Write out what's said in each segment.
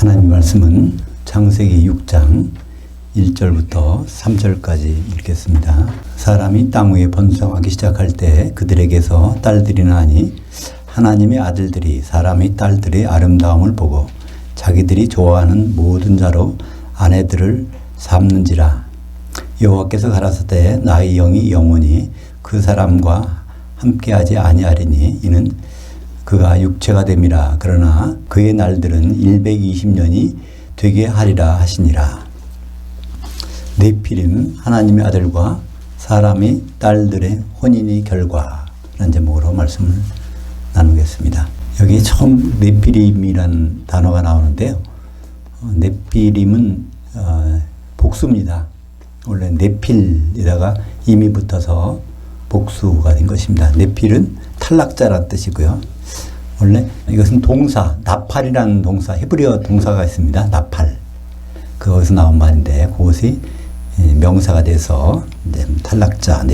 하나님 말씀은 창세기 6장 1절부터 3절까지 읽겠습니다. 사람이 땅 위에 번성하기 시작할 때 그들에게서 딸들이 나니 하나님의 아들들이 사람의 딸들의 아름다움을 보고 자기들이 좋아하는 모든 자로 아내들을 삼는지라. 여호와께서 가라사대 나의 영이 영원히 그 사람과 함께하지 아니하리니 이는 그가 육체가 됨이라. 그러나 그의 날들은 120년이 되게 하리라 하시니라. 네피림 하나님의 아들과 사람의 딸들의 혼인의 결과라는 제목으로 말씀을 나누겠습니다. 여기 처음 네피림이라는 단어가 나오는데요. 네피림은 복수입니다. 원래 네필에다가 임이 붙어서 복수가 된 것입니다. 네필은 탈락자라는 뜻이고요. 원래 이것은 동사, 나팔이라는 동사, 히브리어 동사가 있습니다. 나팔. 그것에서 나온 말인데 그것이 명사가 돼서 이제 탈락자,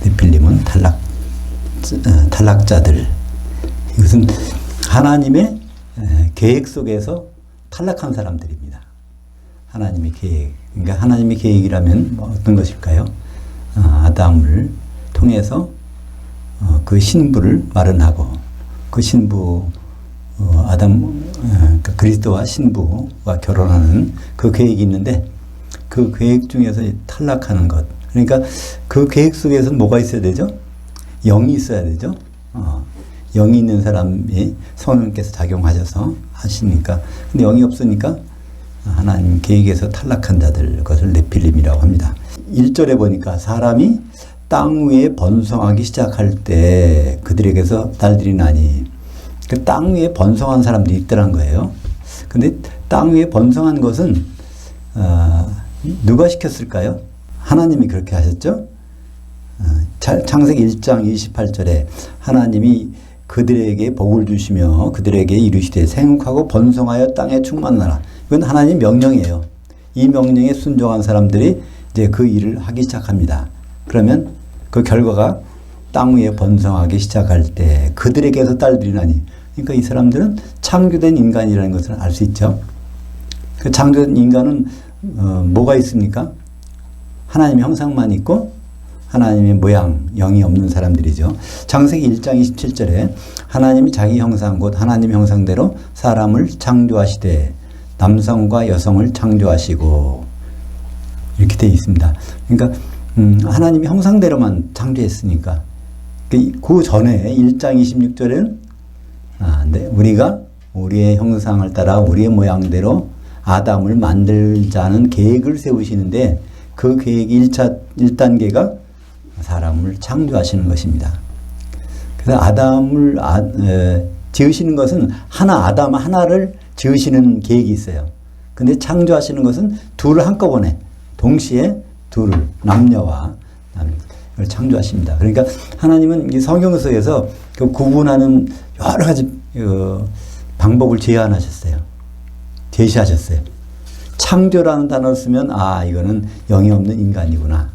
네필림은 탈락자들. 이것은 하나님의 계획 속에서 탈락한 사람들입니다. 하나님의 계획. 그러니까 하나님의 계획이라면 어떤 것일까요? 아담을 통해서 그 신부를 마련하고 그 신부 그리스도와 신부가 결혼하는 그 계획이 있는데 그 계획 중에서 탈락하는 것. 그러니까 그 계획 속에서는 뭐가 있어야 되죠? 영이 있어야 되죠. 영이 있는 사람이 성령께서 작용하셔서 하시니까. 근데 영이 없으니까 하나님 계획에서 탈락한 자들, 그것을 네필림이라고 합니다. 1절에 보니까 사람이 땅 위에 번성하기 시작할 때 그들에게서 딸들이 나니, 그 땅 위에 번성한 사람들이 있더란 거예요. 근데 땅 위에 번성한 것은 누가 시켰을까요? 하나님이 그렇게 하셨죠. 창세기 1장 28절에 하나님이 그들에게 복을 주시며 그들에게 이르시되 생육하고 번성하여 땅에 충만하라. 이건 하나님 명령이에요. 이 명령에 순종한 사람들이 이제 그 일을 하기 시작합니다. 그러면 그 결과가 땅 위에 번성하기 시작할 때 그들에게서 딸들이 나니, 그러니까 이 사람들은 창조된 인간이라는 것을 알 수 있죠. 그 창조된 인간은 뭐가 있습니까? 하나님의 형상만 있고 하나님의 모양, 영이 없는 사람들이죠. 창세기 1장 27절에 하나님이 자기 형상 곧 하나님의 형상대로 사람을 창조하시되 남성과 여성을 창조하시고 이렇게 되어 있습니다. 그러니까 하나님의 형상대로만 창조했으니까 그 전에 1장 26절에는 우리가 우리의 형상을 따라 우리의 모양대로 아담을 만들자는 계획을 세우시는데 그 계획이 1단계가 사람을 창조하시는 것입니다. 그래서 아담을 지으시는 것은 아담 하나를 지으시는 계획이 있어요. 근데 창조하시는 것은 둘을 한꺼번에 동시에 둘을 남녀와 남을 창조하십니다. 그러니까 하나님은 이 성경 속에서 그 구분하는 여러 가지 방법을 제시하셨어요. 창조라는 단어를 쓰면 이거는 영이 없는 인간이구나.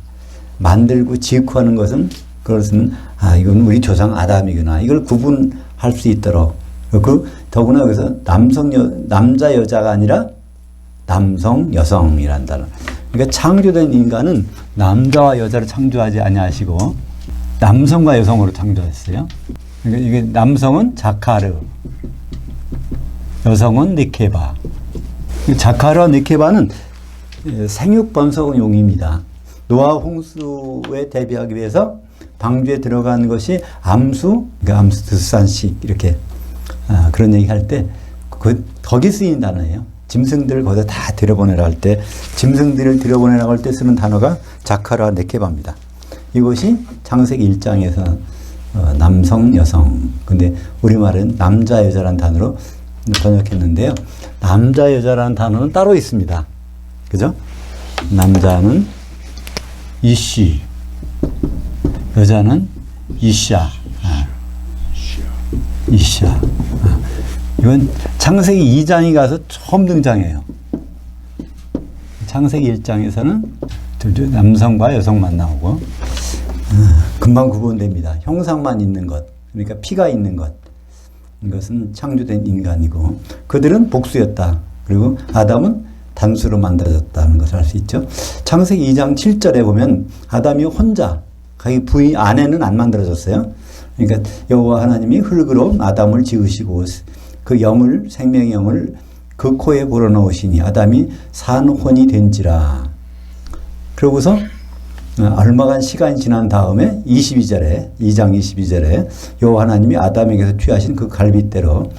만들고 지고 하는 것은 그것은 이건 우리 조상 아담이구나. 이걸 구분할 수 있도록. 더구나 여기서 남자 여자가 아니라 남성 여성이란 단어. 그러니까 창조된 인간은 남자와 여자를 창조하지 아니하시고 남성과 여성으로 창조했어요. 그러니까 이게 남성은 자카르, 여성은 니케바. 자카르와 니케바는 생육 번성용입니다. 노아 홍수에 대비하기 위해서 방주에 들어가는 것이 암수, 그러니까 암수 드산식 이렇게 그런 얘기 할 때 거기 쓰인 단어예요. 짐승들을 거기다 다 들여보내라 할 때, 짐승들을 들여보내라고 할 때 쓰는 단어가 자카르와 네케바입니다. 이것이 창세기 1장에서 남성, 여성. 근데 우리말은 남자, 여자라는 단어로 번역했는데요. 남자, 여자라는 단어는 따로 있습니다. 그죠? 남자는 이씨, 여자는 이샤. 이샤. 이건 창세기 2장에 가서 처음 등장해요. 창세기 1장에서는 남성과 여성만 나오고 금방 구분됩니다. 형상만 있는 것, 그러니까 피가 있는 것, 것은 창조된 인간이고 그들은 복수였다. 그리고 아담은 단수로 만들어졌다는 것을 알 수 있죠. 창세기 2장 7절에 보면 아담이 혼자, 자기 부인 아내는 안 만들어졌어요. 그러니까 여호와 하나님이 흙으로 아담을 지으시고 그 영을, 생명의 영을 그 코에 불어넣으시니 아담이 산혼이 된지라. 그러고서 얼마간 시간이 지난 다음에 22절에 2장 22절에 여호와 하나님이 아담에게서 취하신 그 갈빗대로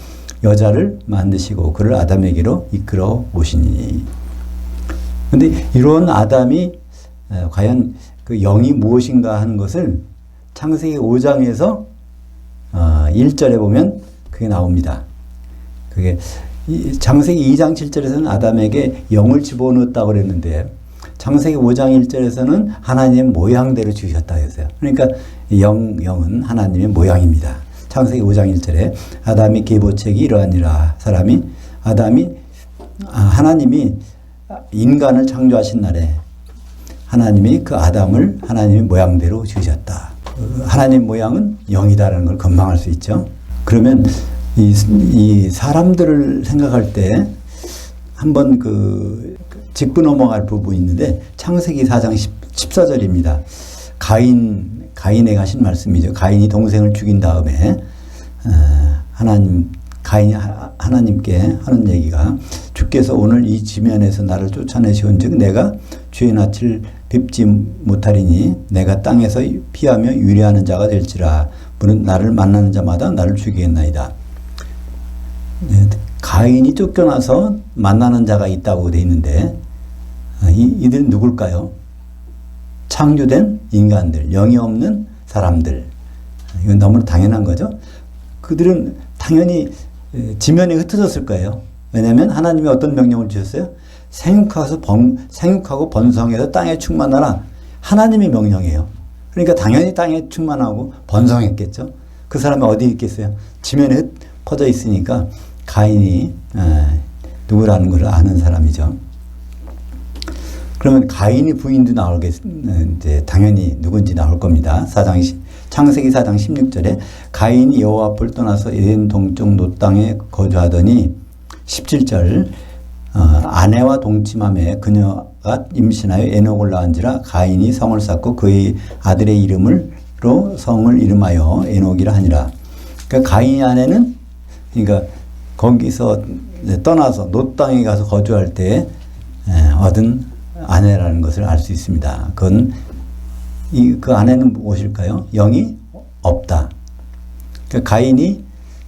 여자를 만드시고 그를 아담에게로 이끌어 오시니. 그런데 이런 아담이 과연 그 영이 무엇인가 하는 것을 창세기 5장에서 1절에 보면 그게 나옵니다. 그게 창세기 2장 7절에서는 아담에게 영을 집어넣었다고 그랬는데 창세기 5장 1절에서는 하나님의 모양대로 지으셨다 했어요. 그러니까 영은 하나님의 모양입니다. 창세기 5장 1절에 아담이 계보책이 이러하니라. 하나님이 인간을 창조하신 날에 하나님이 그 아담을 하나님의 모양대로 지으셨다. 하나님 모양은 영이다라는 걸 건방할 수 있죠. 그러면 이 사람들을 생각할 때 한번 짚고 넘어갈 부분이 있는데 창세기 4장 14절입니다. 가인에게 하신 말씀이죠. 가인이 동생을 죽인 다음에 가인이 하나님께 하는 얘기가 주께서 오늘 이 지면에서 나를 쫓아내시온 즉 내가 주의 낯을 뵙지 못하리니 내가 땅에서 피하며 유리하는 자가 될지라 무릇 나를 만나는 자마다 나를 죽이겠나이다. 가인이 쫓겨나서 만나는 자가 있다고 되어 있는데 이들은 누굴까요? 창조된 인간들, 영이 없는 사람들. 이건 너무나 당연한 거죠. 그들은 당연히 지면에 흩어졌을 거예요. 왜냐하면 하나님이 어떤 명령을 주셨어요? 생육하고 번성해서 땅에 충만하라. 하나님의 명령이에요. 그러니까 당연히 땅에 충만하고 번성했겠죠. 그 사람이 어디 있겠어요? 지면에 퍼져 있으니까 가인이 누구라는 걸 아는 사람이죠. 그러면 가인이 부인도 이제 당연히 누군지 나올 겁니다. 창세기 4장 16절에 가인이 여호와 앞을 떠나서 에덴 동쪽 노땅에 거주하더니 17절 아내와 동침함에 그녀가 임신하여 에녹을 낳은지라 가인이 성을 쌓고 그의 아들의 이름으로 성을 이름하여 에녹이라 하니라. 그러니까 가인의 아내는 그러니까 거기서 떠나서 노 땅에 가서 거주할 때 얻은 아내라는 것을 알 수 있습니다. 그건 그 아내는 무엇일까요? 영이 없다. 그러니까 가인이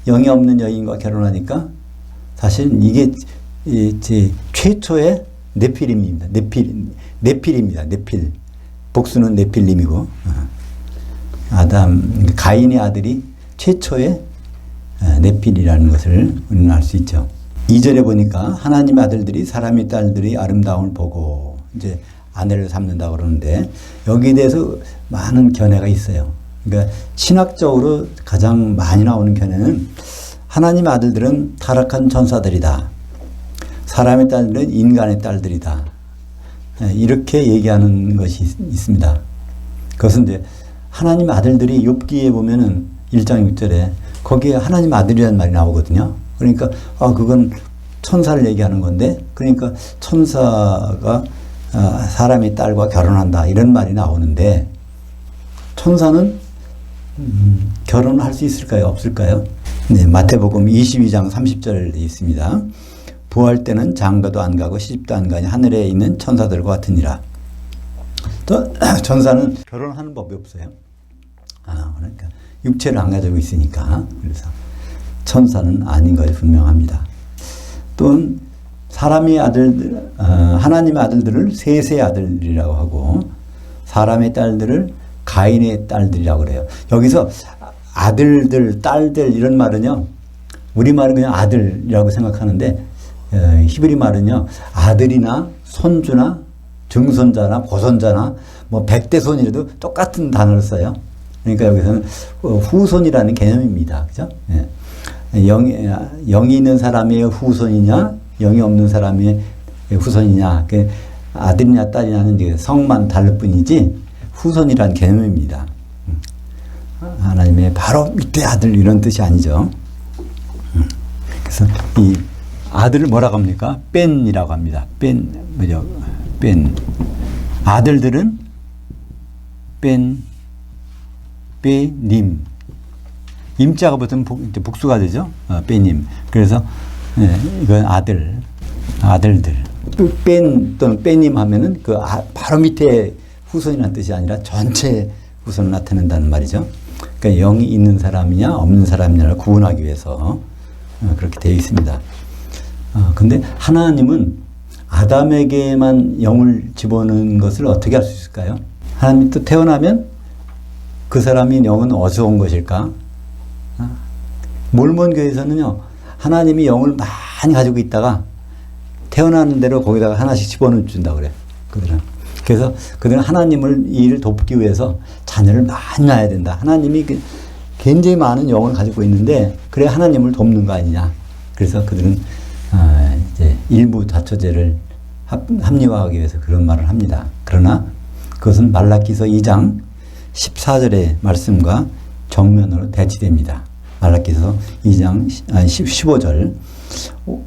영이 없는 여인과 결혼하니까 사실 이게 최초의 네필임입니다. 네필입니다. 네필. 복수는 네필림이고 가인의 아들이 최초의 네필이라는 것을 우리는 알 수 있죠. 2절에 보니까 하나님의 아들들이 사람의 딸들이 아름다움을 보고 이제 아내를 삼는다고 그러는데 여기에 대해서 많은 견해가 있어요. 그러니까 신학적으로 가장 많이 나오는 견해는 하나님의 아들들은 타락한 천사들이다. 사람의 딸들은 인간의 딸들이다. 이렇게 얘기하는 것이 있습니다. 그것은 이제 하나님의 아들들이 욥기에 보면은 1장 6절에 거기에 하나님의 아들이라는 말이 나오거든요. 그러니까 그건 천사를 얘기하는 건데 그러니까 천사가 사람의 딸과 결혼한다 이런 말이 나오는데 천사는 결혼을 할 수 있을까요? 없을까요? 네, 마태복음 22장 30절에 있습니다. 부활 때는 장가도 안 가고 시집도 안 가니 하늘에 있는 천사들과 같으니라. 또 천사는 결혼하는 법이 없어요. 그러니까 육체를 안 가지고 있으니까 그래서 천사는 아닌 것이 분명합니다. 또는 사람의 아들들, 하나님의 아들들을 셋의 아들이라고 하고 사람의 딸들을 가인의 딸들이라고 그래요. 여기서 아들들, 딸들 이런 말은요. 우리말은 그냥 아들이라고 생각하는데 히브리 말은요. 아들이나 손주나 증손자나 고손자나 뭐 백대손이라도 똑같은 단어를 써요. 그러니까 여기서는 후손이라는 개념입니다. 그죠? 예. 영이 있는 사람의 후손이냐, 영이 없는 사람의 후손이냐, 아들이냐 딸이냐는 이제 성만 다를 뿐이지 후손이라는 개념입니다. 하나님의 바로 밑에 아들 이런 뜻이 아니죠. 그래서 이 아들을 뭐라고 합니까? 뺀이라고 합니다. 뺀. 아들들은 빼님. 임자가 붙으면 복수가 되죠. 빼님. 그래서 이건 아들들. 뺀 또는 빼님 하면은 바로 밑에 후손이라는 뜻이 아니라 전체 후손을 나타낸다는 말이죠. 그러니까 영이 있는 사람이냐 없는 사람이냐를 구분하기 위해서 그렇게 되어 있습니다. 근데 하나님은 아담에게만 영을 집어넣은 것을 어떻게 할 수 있을까요? 하나님이 또 태어나면 그 사람이 영은 어디서 온 것일까? 몰몬 교회에서는요, 하나님이 영을 많이 가지고 있다가 태어나는 대로 거기다가 하나씩 집어넣어 준다고 그래요. 그래서 그들은 하나님을 이 일을 돕기 위해서 자녀를 많이 낳아야 된다. 하나님이 굉장히 많은 영을 가지고 있는데 그래 하나님을 돕는 거 아니냐. 그래서 그들은 이제 일부 다처제를 합리화하기 위해서 그런 말을 합니다. 그러나 그것은 말라기서 2장 14절의 말씀과 정면으로 대치됩니다. 말라기서 2장 15절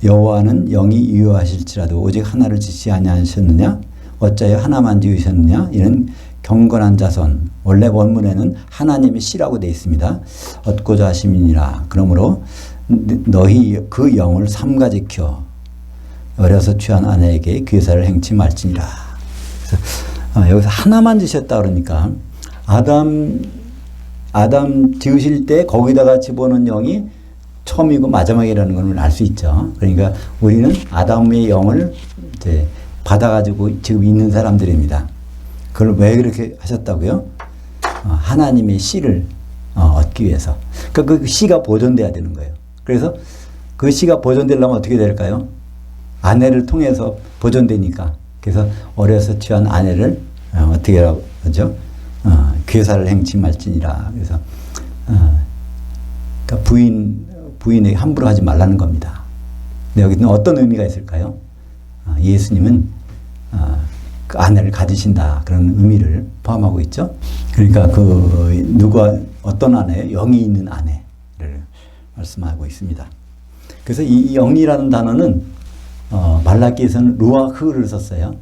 여호와는 영이 유효하실지라도 오직 하나를 지시 아니하셨느냐 어찌하여 하나만 지으셨느냐 이는 경건한 자손. 원래 원문에는 하나님이 씨라고 되어 있습니다. 얻고자 하심이니라. 그러므로 너희 그 영을 삼가지켜 어려서 취한 아내에게 괴사를 행치 말지니라. 그래서 여기서 하나만 지셨다 그러니까 아담 지으실 때 거기다가 집어넣은 영이 처음이고 마지막이라는 걸 알 수 있죠. 그러니까 우리는 아담의 영을 이제 받아가지고 지금 있는 사람들입니다. 그걸 왜 그렇게 하셨다고요? 하나님의 씨를 얻기 위해서. 그러니까 그 씨가 보존돼야 되는 거예요. 그래서 그 씨가 보존되려면 어떻게 될까요? 아내를 통해서 보존되니까. 그래서 어려서 취한 아내를 어떻게 하라고 하죠? 괴사를 행치 말지니라. 그래서 그러니까 부인에게 함부로 하지 말라는 겁니다. 근데 여기는 어떤 의미가 있을까요? 예수님은 그 아내를 가지신다 그런 의미를 포함하고 있죠. 그러니까 어떤 아내예요? 영이 있는 아내를 말씀하고 있습니다. 그래서 이 영이라는 단어는 말라기에서는 루아흐를 썼어요.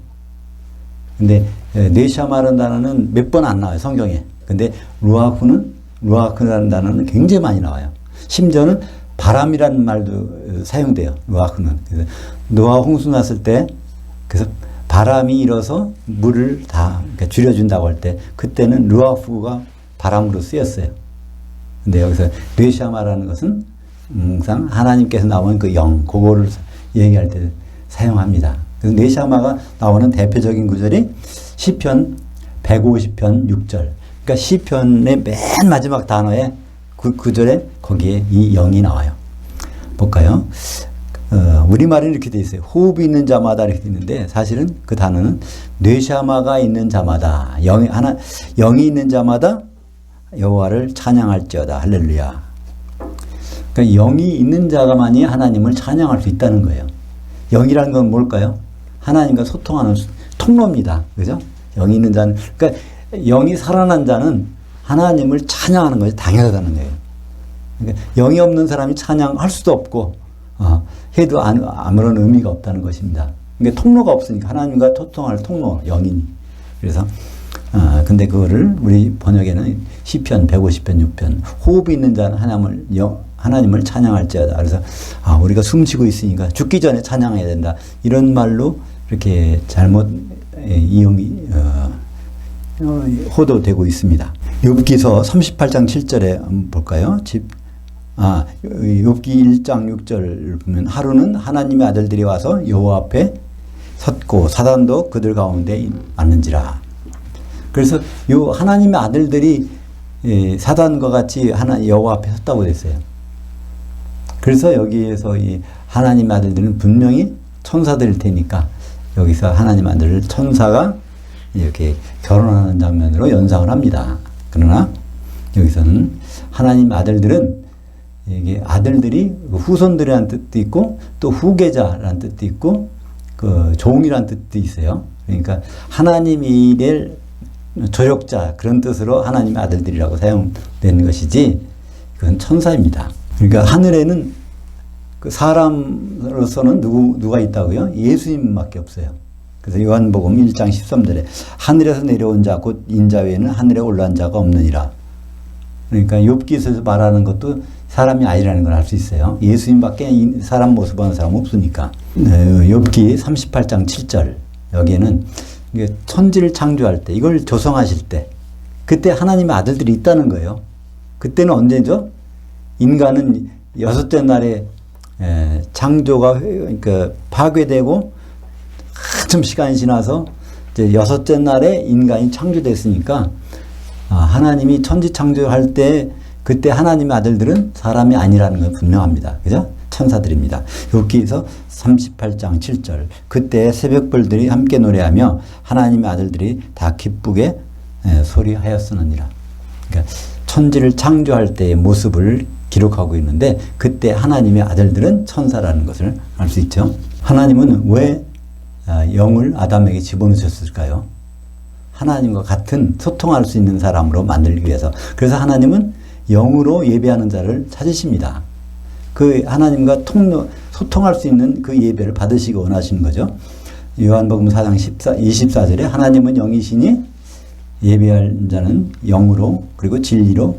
근데 네샤마라는 단어는 몇 번 안 나와요, 성경에. 근데 루아흐라는 단어는 굉장히 많이 나와요. 심지어는 바람이라는 말도 사용돼요, 루아흐는. 그래서 노아 홍수 났을 때, 그래서 바람이 일어서 물을 다 줄여준다고 할 때, 그때는 루아흐가 바람으로 쓰였어요. 근데 여기서 네샤마라는 것은 항상 하나님께서 나오는 그 영, 그거를 얘기할 때 사용합니다. 그래서 네샤마가 나오는 대표적인 구절이 시편 150편 6절. 그러니까 시편의 맨 마지막 단어에 그 구절에 거기에 이 영이 나와요. 볼까요? 우리말은 이렇게 돼 있어요. 호흡이 있는 자마다 이렇게 돼 있는데 사실은 그 단어는 뇌샤마가 있는 자마다 영이 있는 자마다 여호와를 찬양할지어다. 할렐루야. 그러니까 영이 있는 자가만이 하나님을 찬양할 수 있다는 거예요. 영이라는 건 뭘까요? 하나님과 소통하는 통로입니다. 그죠? 영이 있는 자는, 그러니까 영이 살아난 자는 하나님을 찬양하는 것이 당연하다는 거예요. 그러니까 영이 없는 사람이 찬양할 수도 없고, 해도 아무런 의미가 없다는 것입니다. 그러니까 통로가 없으니까 하나님과 소통할 통로, 영이니. 그래서, 근데 그거를 우리 번역에는 시편 150편 6편, 호흡이 있는 자는 하나님을 찬양할지어다. 그래서 우리가 숨 쉬고 있으니까 죽기 전에 찬양해야 된다. 이런 말로 이렇게 잘못 호도되고 있습니다. 욥기서 38장 7절에 한번 볼까요? 욥기 1장 6절 보면 하루는 하나님의 아들들이 와서 여호와 앞에 섰고 사단도 그들 가운데 왔는지라. 그래서 요 하나님의 아들들이 사단과 같이 여호와 앞에 섰다고 됐어요. 그래서 여기에서 이 하나님의 아들들은 분명히 천사들일 테니까 여기서 하나님 아들 천사가 이렇게 결혼하는 장면으로 연상을 합니다. 그러나 여기서는 하나님 아들들은 이게 아들들이 후손들이라는 뜻도 있고 또 후계자라는 뜻도 있고 그 종이라는 뜻도 있어요. 그러니까 하나님이 될 조력자 그런 뜻으로 하나님의 아들들이라고 사용되는 것이지 그건 천사입니다. 그러니까 하늘에는 그 사람으로서는 누가 있다고요? 예수님밖에 없어요. 그래서 요한복음 1장 13절에 하늘에서 내려온 자 곧 인자 외에는 하늘에 올라온 자가 없느니라. 그러니까 욥기에서 말하는 것도 사람이 아니라는 걸 알 수 있어요. 예수님밖에 사람 모습 하는 사람 없으니까. 욥기 38장 7절 여기에는 천지를 창조할 때 이걸 조성하실 때 그때 하나님의 아들들이 있다는 거예요. 그때는 언제죠? 인간은 여섯째 날에 창조가 그러니까 파괴되고 한참 시간이 지나서 이제 여섯째 날에 인간이 창조됐으니까 하나님이 천지 창조할 때 그때 하나님의 아들들은 사람이 아니라는 건 분명합니다. 그죠? 천사들입니다. 욥기에서 38장 7절 그때 새벽별들이 함께 노래하며 하나님의 아들들이 다 기쁘게 소리하였으느니라. 그러니까 천지를 창조할 때의 모습을 기록하고 있는데 그때 하나님의 아들들은 천사라는 것을 알 수 있죠. 하나님은 왜 영을 아담에게 집어넣으셨을까요? 하나님과 같은 소통할 수 있는 사람으로 만들기 위해서. 그래서 하나님은 영으로 예배하는 자를 찾으십니다. 그 하나님과 소통할 수 있는 그 예배를 받으시기 원하시는 거죠. 요한복음 4장 24절에 하나님은 영이시니 예배할 자는 영으로 그리고 진리로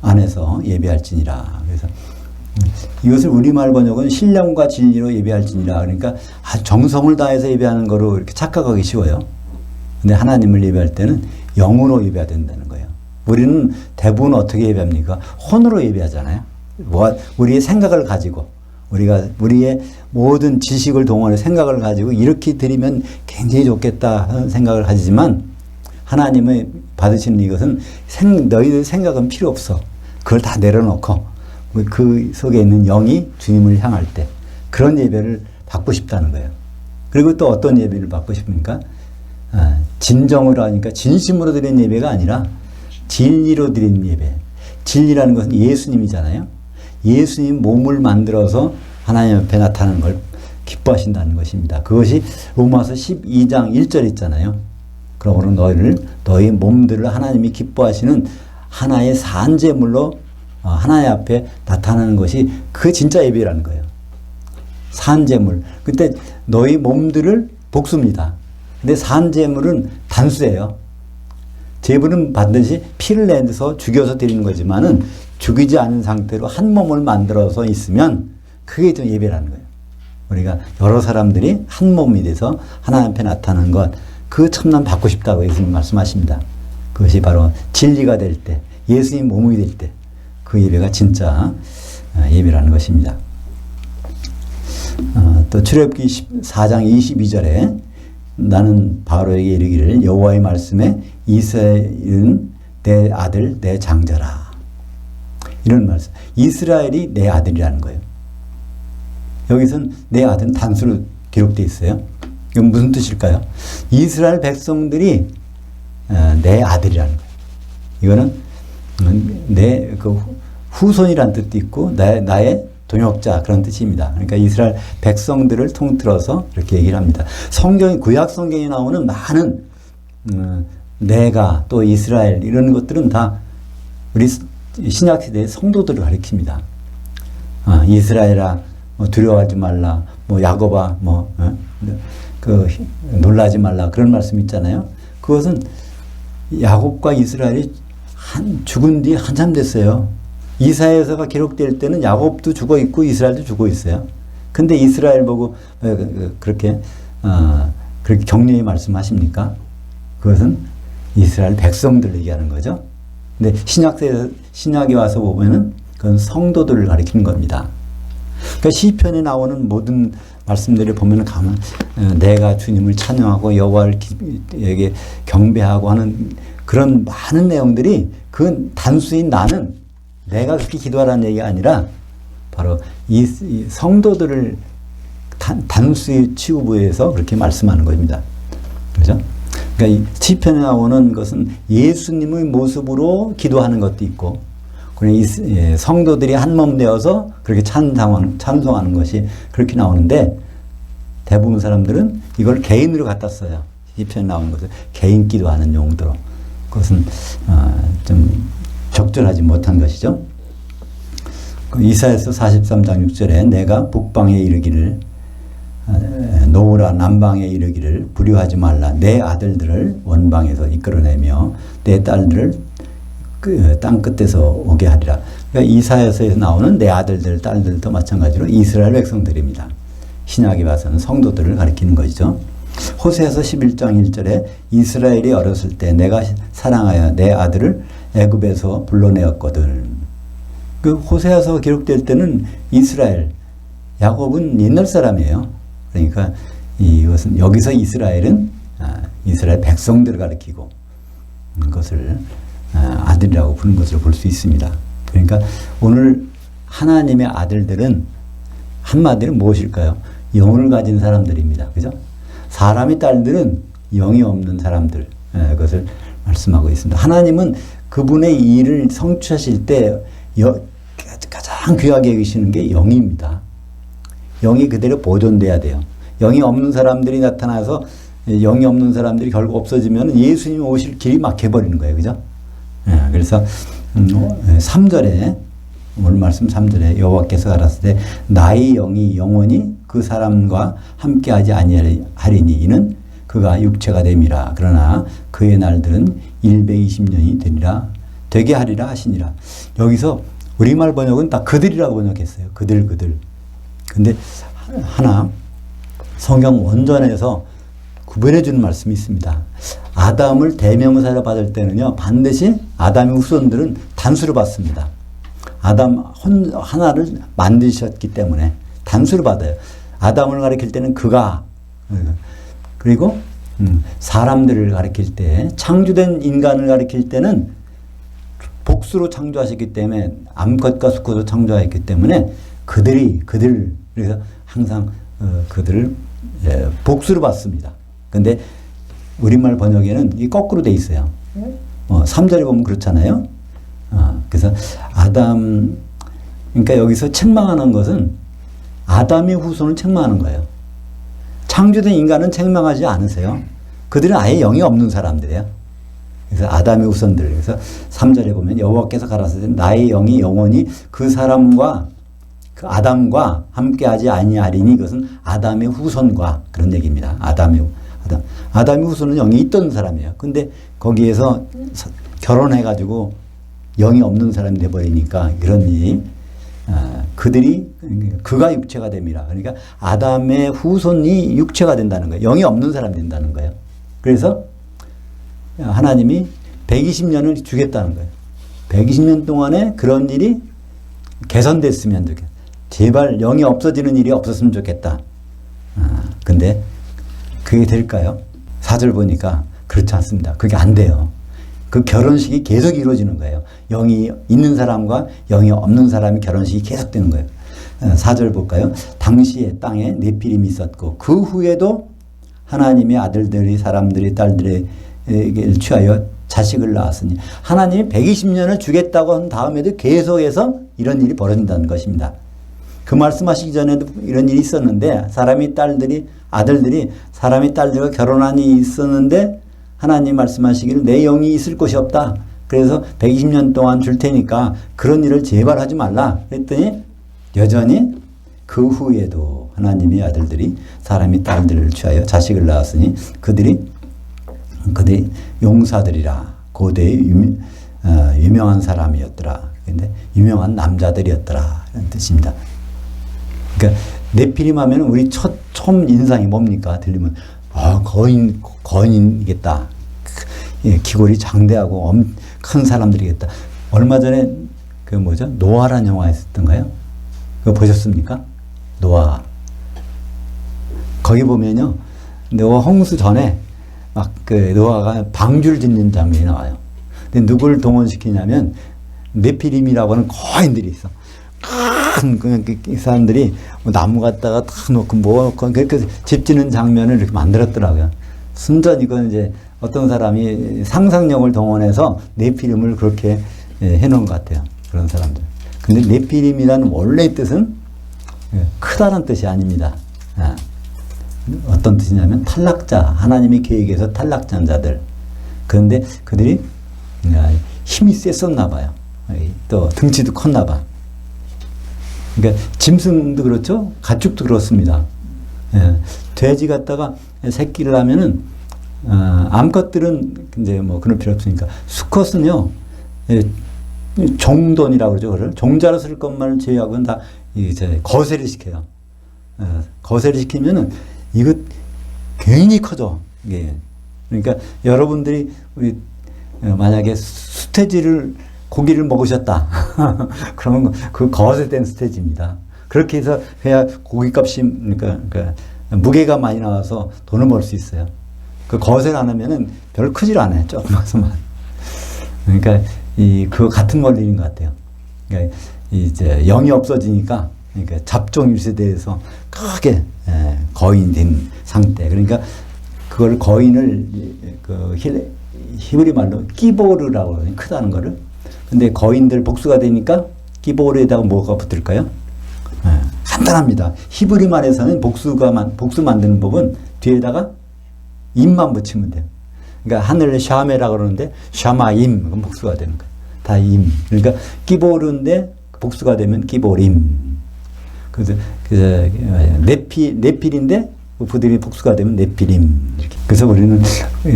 안에서 예배할지니라. 그래서 이것을 우리말 번역은 신령과 진리로 예배할지니라. 그러니까 정성을 다해서 예배하는 거로 이렇게 착각하기 쉬워요. 근데 하나님을 예배할 때는 영으로 예배해야 된다는 거예요. 우리는 대부분 어떻게 예배합니까? 혼으로 예배하잖아요. 우리의 생각을 가지고 우리의 모든 지식을 동원해 생각을 가지고 이렇게 드리면 굉장히 좋겠다 하는 생각을 가지지만 하나님의 받으시는 이것은 너희들 생각은 필요 없어. 그걸 다 내려놓고 그 속에 있는 영이 주님을 향할 때 그런 예배를 받고 싶다는 거예요. 그리고 또 어떤 예배를 받고 싶습니까? 진정으로 하니까 진심으로 드리는 예배가 아니라 진리로 드리는 예배. 진리라는 것은 예수님이잖아요. 예수님 몸을 만들어서 하나님 앞에 나타나는 걸 기뻐하신다는 것입니다. 그것이 로마서 12장 1절 있잖아요. 그러므로 너희 몸들을 하나님이 기뻐하시는 하나의 산제물로 하나님 앞에 나타나는 것이 그 진짜 예배라는 거예요. 산제물. 그때 너희 몸들을 복수입니다. 근데 산제물은 단수예요. 제물은 반드시 피를 내서 죽여서 드리는 거지만은 죽이지 않은 상태로 한 몸을 만들어서 있으면 그게 좀 예배라는 거예요. 우리가 여러 사람들이 한 몸이 돼서 하나님 앞에 나타나는 것, 그 참남 받고 싶다고 예수님 말씀하십니다. 그것이 바로 진리가 될 때, 예수님 몸이 될 때, 그 예배가 진짜 예배라는 것입니다. 또 출애굽기 4장 22절에 나는 바로에게 이르기를 여호와의 말씀에 이스라엘은 내 아들 내 장자라. 이런 말씀. 이스라엘이 내 아들이라는 거예요. 여기서는 내 아들은 단수로 기록되어 있어요. 이건 무슨 뜻일까요? 이스라엘 백성들이 내 아들이라는 거예요. 이거는 내 후손이라는 뜻도 있고 나의 동역자 그런 뜻입니다. 그러니까 이스라엘 백성들을 통틀어서 이렇게 얘기를 합니다. 구약 성경에 나오는 많은 내가 또 이스라엘 이런 것들은 다 우리 신약 시대의 성도들을 가리킵니다. 이스라엘아 두려워하지 말라, 야곱아 놀라지 말라 그런 말씀 있잖아요. 그것은 야곱과 이스라엘이 죽은 뒤 한참 됐어요. 이사야서가 기록될 때는 야곱도 죽어 있고 이스라엘도 죽어 있어요. 근데 이스라엘 보고 그렇게 격려의 말씀하십니까? 그것은 이스라엘 백성들 얘기하는 거죠. 근데 신약에 와서 보면은 그건 성도들을 가리키는 겁니다. 그러니까 시편에 나오는 모든 말씀들을 보면 내가 주님을 찬양하고 여호와에게 경배하고 하는 그런 많은 내용들이 그 단수인 나는 내가 그렇게 기도하라는 얘기가 아니라 바로 이 성도들을 단수의 취급해서 그렇게 말씀하는 겁니다. 그렇죠? 그러니까 이 시편에 나오는 것은 예수님의 모습으로 기도하는 것도 있고, 성도들이 한 몸 되어서 그렇게 찬송하는 것이 그렇게 나오는데, 대부분 사람들은 이걸 개인으로 갖다 써요. 시편에 나오는 것을 개인 기도하는 용도로. 그것은 좀 적절하지 못한 것이죠. 이사야서 43장 6절에 내가 북방에 이르기를 노우라 남방에 이르기를 불효하지 말라. 내 아들들을 원방에서 이끌어내며 내 딸들을 그 땅 끝에서 오게 하리라. 그러니까 이사야서에서 나오는 내 아들들, 딸들도 마찬가지로 이스라엘 백성들입니다. 신약에 봐서는 성도들을 가리키는 것이죠. 호세아서 11장 1절에 이스라엘이 어렸을 때 내가 사랑하여 내 아들을 애굽에서 불러내었거든. 그 호세아서 기록될 때는 이스라엘, 야곱은 옛날 사람이에요. 그러니까 이것은 여기서 이스라엘은 이스라엘 백성들을 가리키고 그것을 아들이라고 부르는 것을 볼 수 있습니다. 그러니까 오늘 하나님의 아들들은 한마디로 무엇일까요? 영을 가진 사람들입니다. 그죠? 사람의 딸들은 영이 없는 사람들, 그것을 말씀하고 있습니다. 하나님은 그분의 일을 성취하실 때 가장 귀하게 여기시는 게 영입니다. 영이 그대로 보존돼야 돼요. 영이 없는 사람들이 나타나서 영이 없는 사람들이 결국 없어지면 예수님 오실 길이 막혀버리는 거예요. 그죠? 그래서 3절에 오늘 말씀 3절에 여호와께서 가라사대 때 나의 영이 영원히 그 사람과 함께하지 아니하리니 이는 그가 육체가 됨이라. 그러나 그의 날들은 120년이 되리라 되게 하리라 하시니라. 여기서 우리말 번역은 다 그들이라고 번역했어요. 그들. 근데 하나 성경 원전에서 구별해 주는 말씀이 있습니다. 아담을 대명사로 받을 때는요, 반드시 아담의 후손들은 단수로 받습니다. 아담 하나를 만드셨기 때문에 단수로 받아요. 아담을 가리킬 때는 그가, 그리고 사람들을 가리킬 때, 창조된 인간을 가리킬 때는 복수로 창조하셨기 때문에 암컷과 수컷으로 창조하셨기 때문에 그들 그래서 항상 그들을 복수로 받습니다. 근데 우리말 번역에는 이 거꾸로 돼 있어요. 3절에 보면 그렇잖아요. 그래서 아담, 그러니까 여기서 책망하는 것은 아담의 후손을 책망하는 거예요. 창조된 인간은 책망하지 않으세요. 그들은 아예 영이 없는 사람들이에요. 그래서 아담의 후손들. 그래서 3절에 보면 여호와께서 가라사대 나의 영이 영원히 그 사람과 그 아담과 함께하지 아니하리니 이것은 아담의 후손과 그런 얘기입니다. 아담의 후손은 영이 있던 사람이에요. 근데 거기에서 결혼해가지고 영이 없는 사람이 돼버리니까 그런 일이 그가 육체가 됨이라. 그러니까 아담의 후손이 육체가 된다는 거예요. 영이 없는 사람이 된다는 거예요. 그래서 하나님이 120년을 주겠다는 거예요. 120년 동안에 그런 일이 개선됐으면 좋겠다. 제발 영이 없어지는 일이 없었으면 좋겠다. 근데 그게 될까요? 4절 보니까 그렇지 않습니다. 그게 안 돼요. 그 결혼식이 계속 이루어지는 거예요. 영이 있는 사람과 영이 없는 사람이 결혼식이 계속되는 거예요. 4절 볼까요? 당시에 땅에 네피림이 있었고 그 후에도 하나님의 아들들이 사람들이 딸들에게 취하여 자식을 낳았으니 하나님이 120년을 주겠다고 한 다음에도 계속해서 이런 일이 벌어진다는 것입니다. 그 말씀하시기 전에도 이런 일이 있었는데 아들들이 사람이 딸들과 결혼한 일이 있었는데 하나님 말씀하시기를 내 영이 있을 곳이 없다. 그래서 120년 동안 줄 테니까 그런 일을 제발 하지 말라. 그랬더니 여전히 그 후에도 하나님의 아들들이 사람이 딸들을 취하여 자식을 낳았으니 그들이 용사들이라. 고대의 유명한 사람이었더라. 근데 유명한 남자들이었더라. 이런 뜻입니다. 그러니까 네피림 하면 우리 처음 인상이 뭡니까? 들리면 거인이겠다. 기골이 장대하고 큰 사람들이겠다. 얼마 전에 노아라는 영화 있었던가요? 그거 보셨습니까? 노아. 거기 보면요, 노아 홍수 전에 노아가 방주를 짓는 장면이 나와요. 근데 누구를 동원시키냐면 네피림이라고 하는 거인들이 있어. 큰 사람들이 나무 갖다가 탁 놓고 그렇게 집 짓는 장면을 이렇게 만들었더라고요. 순전 이건 이제 어떤 사람이 상상력을 동원해서 네피림을 그렇게 해놓은 것 같아요. 그런 사람들. 근데 네피림이라는 원래의 뜻은 크다는 뜻이 아닙니다. 어떤 뜻이냐면 탈락자, 하나님의 계획에서 탈락한 자들. 그런데 그들이 힘이 셌었나 봐요. 또 등치도 컸나 봐. 그러니까 짐승도 그렇죠. 가축도 그렇습니다. 예, 돼지 갖다가 새끼를 하면은 암컷들은 이제 뭐 그럴 필요 없으니까 수컷은요, 예, 종돈이라고 그러죠. 그걸 종자로 쓸 것만을 제외하고는 다 이제 거세를 시켜요. 거세를 시키면은 이거 괜히 커져. 이게. 그러니까 여러분들이 우리 만약에 수태지를 고기를 먹으셨다. 그러면 그 거세된 수태지입니다. 그렇게 해서 해야 고기값이 그러니까 무게가 많이 나와서 돈을 벌 수 있어요. 그 거세를 안 하면은 별로 크질 않아요. 조그마서만. 그러니까 그 같은 원리인 것 같아요. 그러니까 이제 영이 없어지니까 그러니까 잡종일세 대해서 크게 거인된 상태. 그러니까 그걸 거인을 그 히브리 말로 끼보르라고 하거든요. 크다는 거를. 근데 거인들 복수가 되니까 끼보르에다가 뭐가 붙을까요? 간단합니다. 히브리 말에서는 복수 만드는 법은 뒤에다가 임만 붙이면 돼요. 그러니까 하늘을 샤메라고 그러는데 샤마임 그럼 복수가 되는 거예요. 다 임. 그러니까 끼보르인데 복수가 되면 끼보림. 그래서 네필인데 부들이 복수가 되면 네필임. 이렇게. 그래서 우리는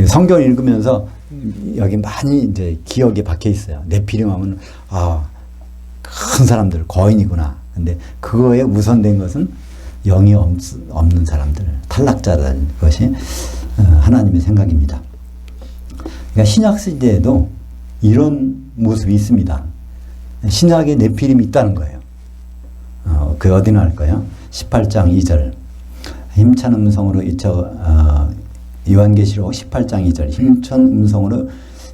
성경을 읽으면서 여기 많이 이제 기억에 박혀 있어요. 네필임 하면 큰 사람들 거인이구나. 근데 그거에 우선된 것은 영이 없는 사람들, 탈락자라는 것이 하나님의 생각입니다. 그러니까 신약 시대에도 이런 모습이 있습니다. 신약에 네피림이 있다는 거예요. 그 어디나 할까요? 18장 2절. 힘찬 음성으로 요한계시록 18장 2절. 힘찬 음성으로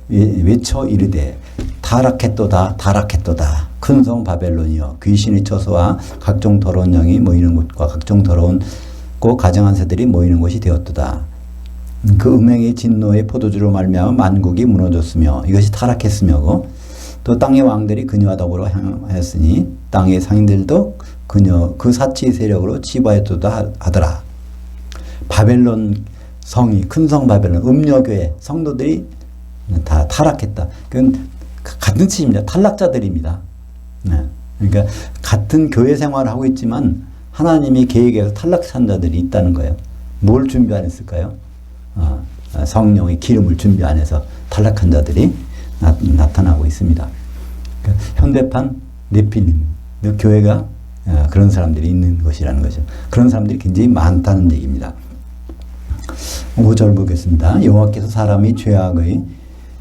외쳐 이르되 타락했도다 타락했도다. 큰 성 바벨론이여 귀신의 처소와 각종 더러운 영이 모이는 곳과 각종 더러운 가증한 새들이 모이는 곳이 되었도다. 그 음행의 진노의 포도주로 말미암아 만국이 무너졌으며 이것이 타락했으며 또 땅의 왕들이 그녀와 더불어 행하였으니 땅의 상인들도 그 사치의 세력으로 치부하였도다 하더라. 바벨론 성이 큰 성 바벨론 음녀교회 성도들이 다 타락했다. 그건 같은 뜻입니다. 탈락자들입니다. 네. 그러니까 같은 교회 생활을 하고 있지만 하나님의 계획에서 탈락한 자들이 있다는 거예요. 뭘 준비 안 했을까요? 성령의 기름을 준비 안 해서 탈락한 자들이 나타나고 있습니다. 그러니까 현대판 네필림, 교회가 그런 사람들이 있는 것이라는 거죠. 그런 사람들이 굉장히 많다는 얘기입니다. 5절 보겠습니다. 여호와께서 사람이 죄악의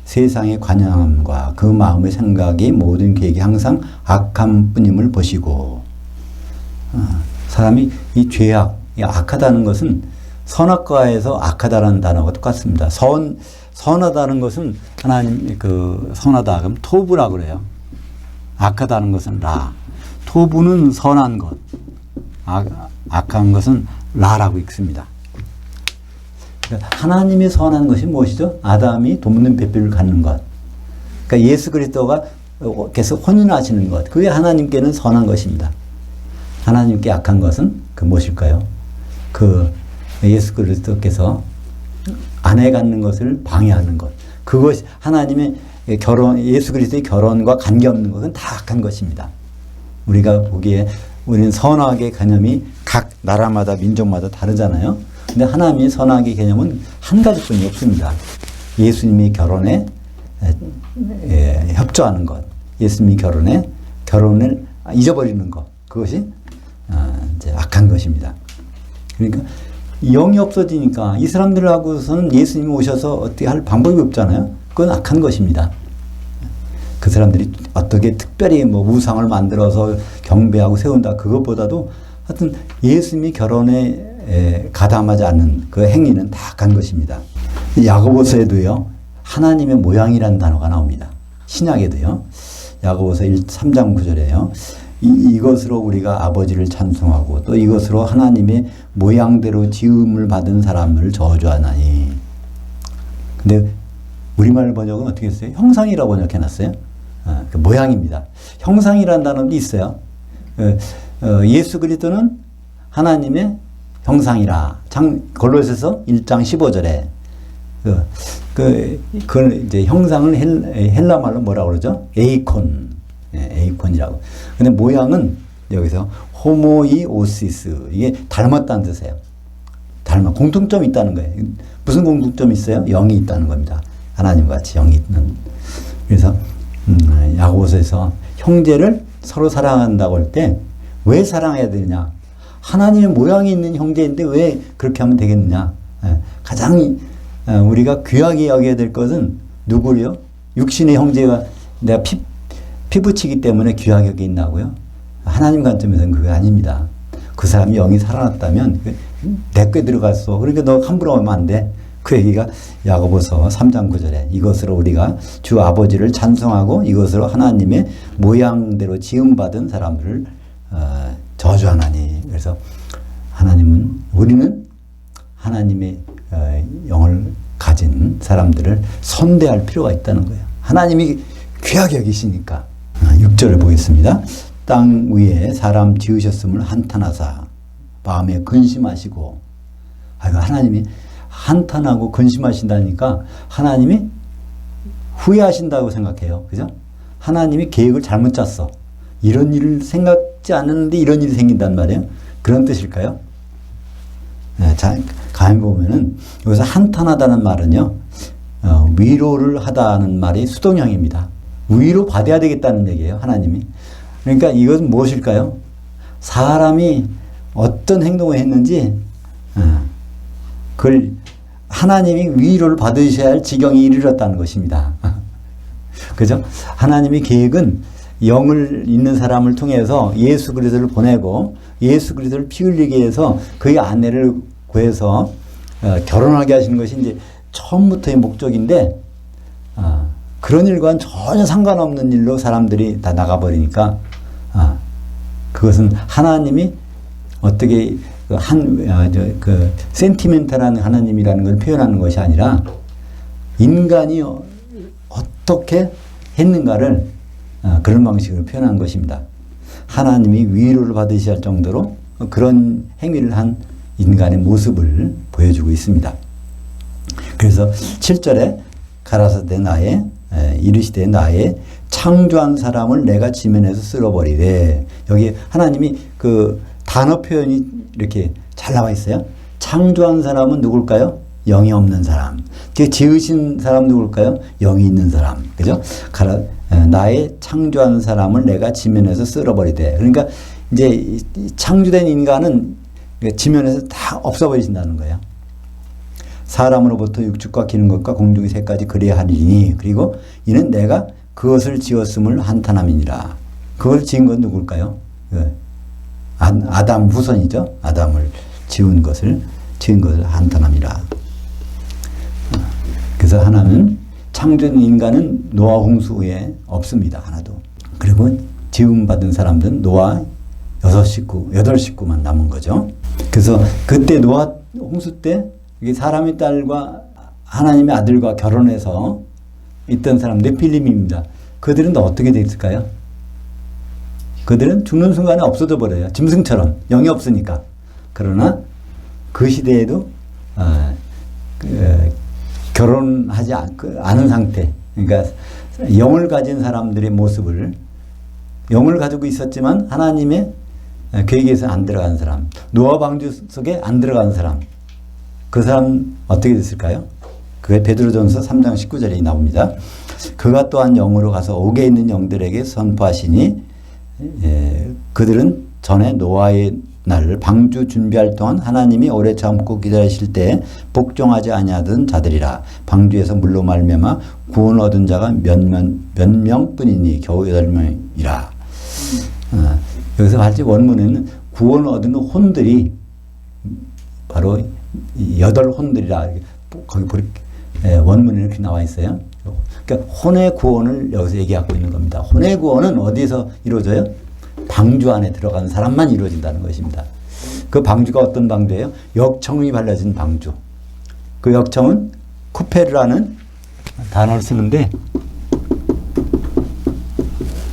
세상의 관향함과 그 마음의 생각이 모든 계획이 항상 악함 뿐임을 보시고 사람이 이 죄악, 악하다는 것은 선악과에서 악하다라는 단어가 똑같습니다. 선하다는 것은 하나님 선하다 그럼 토부라고 그래요. 악하다는 것은 라. 토부는 선한 것, 악한 것은 라라고 읽습니다. 그러니까 하나님의 선한 것이 무엇이죠? 아담이 돕는 배필을 갖는 것. 그러니까 예수 그리스도가 계속 혼인하시는 것. 그게 하나님께는 선한 것입니다. 하나님께 악한 것은 무엇일까요? 예수 그리스도께서 아내 갖는 것을 방해하는 것. 그것이 하나님의 예수 그리스도의 결혼과 관계없는 것은 다 악한 것입니다. 우리가 보기에 우리는 선악의 개념이 각 나라마다 민족마다 다르잖아요. 근데 하나님의 선악의 개념은 한 가지뿐이 없습니다. 예수님의 결혼에 협조하는 것, 예수님의 결혼을 잊어버리는 것, 그것이 이제 악한 것입니다. 그러니까 영이 없어지니까 이 사람들하고서는 예수님이 오셔서 어떻게 할 방법이 없잖아요. 그건 악한 것입니다. 그 사람들이 어떻게 특별히 우상을 만들어서 경배하고 세운다 그것보다도 하여튼 예수님이 결혼에 가담하지 않는 그 행위는 다 악한 것입니다. 야고보서에도요 하나님의 모양이라는 단어가 나옵니다. 신약에도요 야고보서 3장 9절에요 이것으로 우리가 아버지를 찬송하고 또 이것으로 하나님의 모양대로 지음을 받은 사람을 저주하나니. 근데 우리말 번역은 어떻게 했어요? 형상이라고 번역해놨어요. 그 모양입니다. 형상이라는 단어도 있어요. 예수 그리스도는 하나님의 형상이라. 골로새서 1장 15절에 그 이제 형상을 헬라 말로 뭐라고 그러죠? 에이콘. 에이콘이라고. 근데 모양은 여기서 호모이오시스, 이게 닮았다는 뜻이에요. 공통점이 있다는 거예요. 무슨 공통점이 있어요? 영이 있다는 겁니다. 하나님과 같이 영이 있는. 그래서 야고보서에서 형제를 서로 사랑한다고 할 때 왜 사랑해야 되느냐? 하나님의 모양이 있는 형제인데 왜 그렇게 하면 되겠느냐? 가장 우리가 귀하게 여겨야 될 것은 누구요? 육신의 형제가 내가 피부치기 때문에 귀하게 여긴다고요? 하나님 관점에서는 그게 아닙니다. 그 사람이 영이 살아났다면 내 꾀 들어갔어. 그러니까 너 함부로 하면 안 돼. 그 얘기가 야고보서 3장 9절에 이것으로 우리가 주 아버지를 찬송하고 이것으로 하나님의 모양대로 지음받은 사람들을 저주하나니. 그래서 우리는 하나님의 영을 가진 사람들을 선대할 필요가 있다는 거예요. 하나님이 귀하게 여기시니까. 6절을 보겠습니다. 땅 위에 사람 지으셨음을 한탄하사 마음에 근심하시고. 하나님이 한탄하고 근심하신다니까 하나님이 후회하신다고 생각해요. 그죠? 하나님이 계획을 잘못 짰어. 이런 일을 생각지 않았는데 이런 일이 생긴단 말이에요. 그런 뜻일까요? 자, 가만히 보면은 여기서 한탄하다는 말은요, 위로를 하다는 말이 수동형입니다. 위로 받아야 되겠다는 얘기예요, 하나님이. 그러니까 이것은 무엇일까요? 사람이 어떤 행동을 했는지, 그걸 하나님이 위로를 받으셔야 할 지경에 이르렀다는 것입니다. 그죠? 하나님의 계획은 영을 있는 사람을 통해서 예수 그리스도를 보내고 예수 그리스도를 피 흘리게 해서 그의 아내를 구해서 결혼하게 하시는 것이 이제 처음부터의 목적인데, 그런 일과는 전혀 상관없는 일로 사람들이 다 나가버리니까, 그것은 하나님이 어떻게 센티멘탈한 하나님이라는 걸 표현하는 것이 아니라 인간이 어떻게 했는가를 그런 방식으로 표현한 것입니다. 하나님이 위로를 받으셔야 할 정도로 그런 행위를 한 인간의 모습을 보여주고 있습니다. 그래서 7절에 가라사대 나의 이르시되 나의 창조한 사람을 내가 지면에서 쓸어버리되, 여기 하나님이 그 단어 표현이 이렇게 잘 나와 있어요. 창조한 사람은 누굴까요? 영이 없는 사람. 지으신 사람 누굴까요? 영이 있는 사람. 그죠? 나의 창조한 사람을 내가 지면에서 쓸어버리되. 그러니까 이제 창조된 인간은 지면에서 다 없어버리신다는 거예요. 사람으로부터 육축과 기는 것과 공중의 새까지 그래야 하리니, 그리고 이는 내가 그것을 지었음을 한탄함이니라. 그걸 지은 건 누굴까요? 아담 후손이죠. 아담을 지은 것을 한탄함이라. 그래서 하나는 창조된 인간은 노아 홍수 후에 없습니다. 하나도. 그리고 지음받은 사람들은 노아 8식구만 남은 거죠. 그래서 그때 노아 홍수 때 사람의 딸과 하나님의 아들과 결혼해서 있던 사람 네필림입니다. 그들은 어떻게 됐을까요? 그들은 죽는 순간에 없어져 버려요. 짐승처럼. 영이 없으니까. 그러나 그 시대에도 결혼하지 않은 상태, 그러니까 영을 가진 사람들의 모습을, 영을 가지고 있었지만 하나님의 계획에서 안 들어간 사람, 노아 방주 속에 안 들어간 사람, 그 사람 어떻게 됐을까요? 그게 베드로전서 3장 19절에 나옵니다. 그가 또한 영으로 가서 옥에 있는 영들에게 선포하시니, 그들은 전에 노아의 날 방주 준비할 동안 하나님이 오래 참고 기다리실 때 복종하지 아니하던 자들이라. 방주에서 물로 말미암아 구원 얻은 자가 몇 명뿐이니 겨우 8명이라. 여기서 발제 원문에는 구원 얻은 혼들이 바로 8혼들이라 거기 원문에 이렇게 나와 있어요. 그러니까 혼의 구원을 여기서 얘기하고 있는 겁니다. 혼의 구원은 어디서 이루어져요? 방주 안에 들어가는 사람만 이루어진다는 것입니다. 그 방주가 어떤 방주예요? 역청이 발라진 방주. 그 역청은 쿠페르라는 단어를 쓰는데,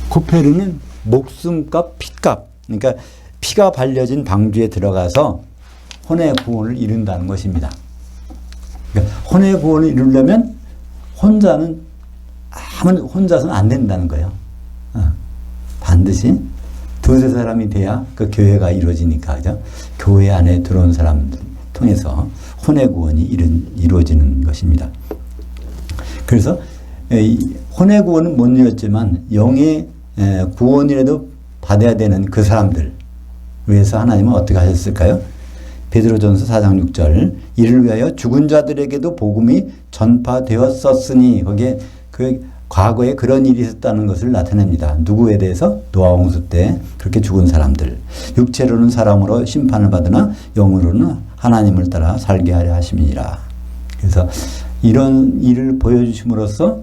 쿠페르는 목숨값, 피값. 그러니까 피가 발려진 방주에 들어가서 혼의 구원을 이룬다는 것입니다. 그러니까 혼의 구원을 이루려면 혼자서는 안 된다는 거예요. 반드시 두세 사람이 돼야 그 교회가 이루어지니까, 그죠? 교회 안에 들어온 사람들 통해서 혼의 구원이 이루어지는 것입니다. 그래서 혼의 구원은 못 이뤘지만 영의 구원이라도 받아야 되는 그 사람들 위해서 하나님은 어떻게 하셨을까요? 베드로전서 4장 6절 이를 위하여 죽은 자들에게도 복음이 전파되었었으니 거기에 그 과거에 그런 일이 있었다는 것을 나타냅니다. 누구에 대해서? 노아 홍수 때 그렇게 죽은 사람들. 육체로는 사람으로 심판을 받으나 영으로는 하나님을 따라 살게 하려 하심이니라. 그래서 이런 일을 보여주심으로써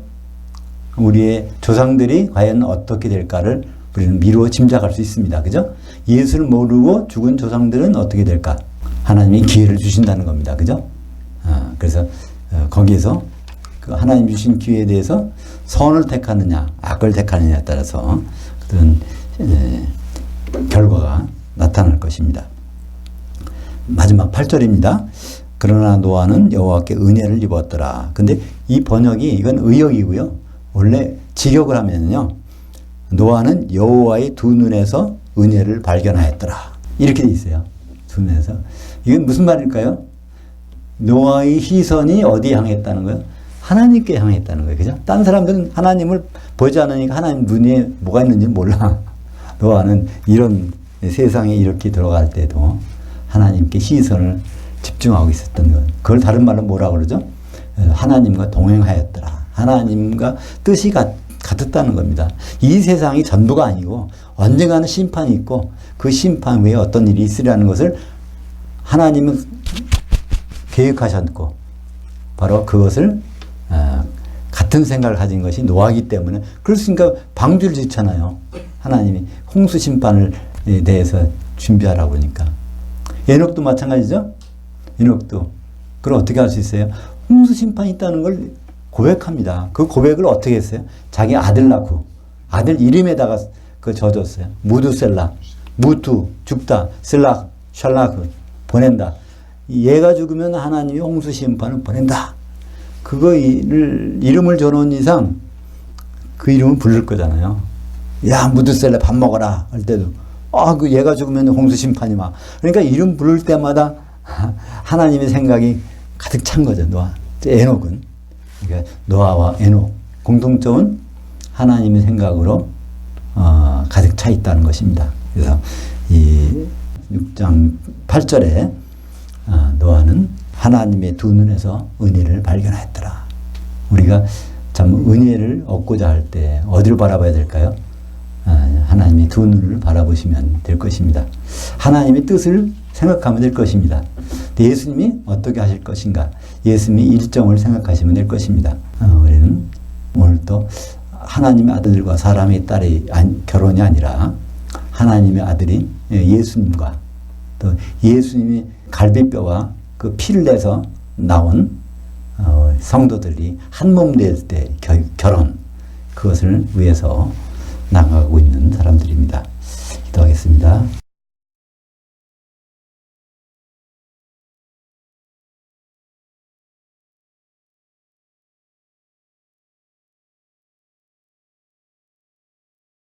우리의 조상들이 과연 어떻게 될까를 우리는 미루어 짐작할 수 있습니다. 그죠? 예수를 모르고 죽은 조상들은 어떻게 될까? 하나님이 기회를 주신다는 겁니다. 그죠? 그래서 거기에서 그 하나님 주신 기회에 대해서 선을 택하느냐, 악을 택하느냐에 따라서 그런 결과가 나타날 것입니다. 마지막 8절입니다. 그러나 노아는 여호와께 은혜를 입었더라. 근데 이 번역이 이건 의역이고요. 원래 직역을 하면요. 노아는 여호와의 두 눈에서 은혜를 발견하였더라. 이렇게 돼 있어요. 두 눈에서. 이건 무슨 말일까요? 노아의 시선이 어디에 향했다는 거예요? 하나님께 향했다는 거예요. 그죠? 딴 사람들은 하나님을 보지 않으니까 하나님 눈에 뭐가 있는지 몰라. 노아는 이런 세상에 이렇게 들어갈 때도 하나님께 시선을 집중하고 있었던 것. 그걸 다른 말로 뭐라고 그러죠? 하나님과 동행하였더라. 하나님과 뜻이 같았다는 겁니다. 이 세상이 전부가 아니고 언젠가는 심판이 있고 그 심판 후에 어떤 일이 있으리라는 것을 하나님은 계획하셨고 바로 그것을 같은 생각을 가진 것이 노아이기 때문에 그렇으니까 방주를 짓잖아요. 하나님이 홍수 심판을 대해서 준비하라고 그러니까. 에녹도 마찬가지죠. 에녹도 그걸 어떻게 할 수 있어요? 홍수 심판이 있다는 걸 고백합니다. 그 고백을 어떻게 했어요? 자기 아들 낳고 아들 이름에다가 그 적었어요. 무두셀라, 무투 죽다, 셀라, 샬라크 보낸다. 얘가 죽으면 하나님이 홍수 심판을 보낸다. 그거를 이름을 줘놓은 이상 그 이름을 부를 거잖아요. 야 무두셀라 밥 먹어라 할 때도 그 얘가 죽으면 홍수 심판이 막. 그러니까 이름 부를 때마다 하나님의 생각이 가득 찬 거죠. 에녹은. 그러니까 노아와 에녹 공통점은 하나님의 생각으로 가득 차 있다는 것입니다. 그래서 이 6장 8절에 노아는 하나님의 두 눈에서 은혜를 발견하였더라. 우리가 참 은혜를 얻고자 할 때 어디를 바라봐야 될까요? 하나님의 두 눈을 바라보시면 될 것입니다. 하나님의 뜻을 생각하면 될 것입니다. 예수님이 어떻게 하실 것인가? 예수님의 일정을 생각하시면 될 것입니다. 우리는 오늘 또 하나님의 아들과 사람의 딸의 결혼이 아니라 하나님의 아들인 예수님과 또 예수님이 갈비뼈와 그 피를 내서 나온 성도들이 한 몸 될 때 결혼 그것을 위해서 나가고 있는 사람들입니다. 기도하겠습니다.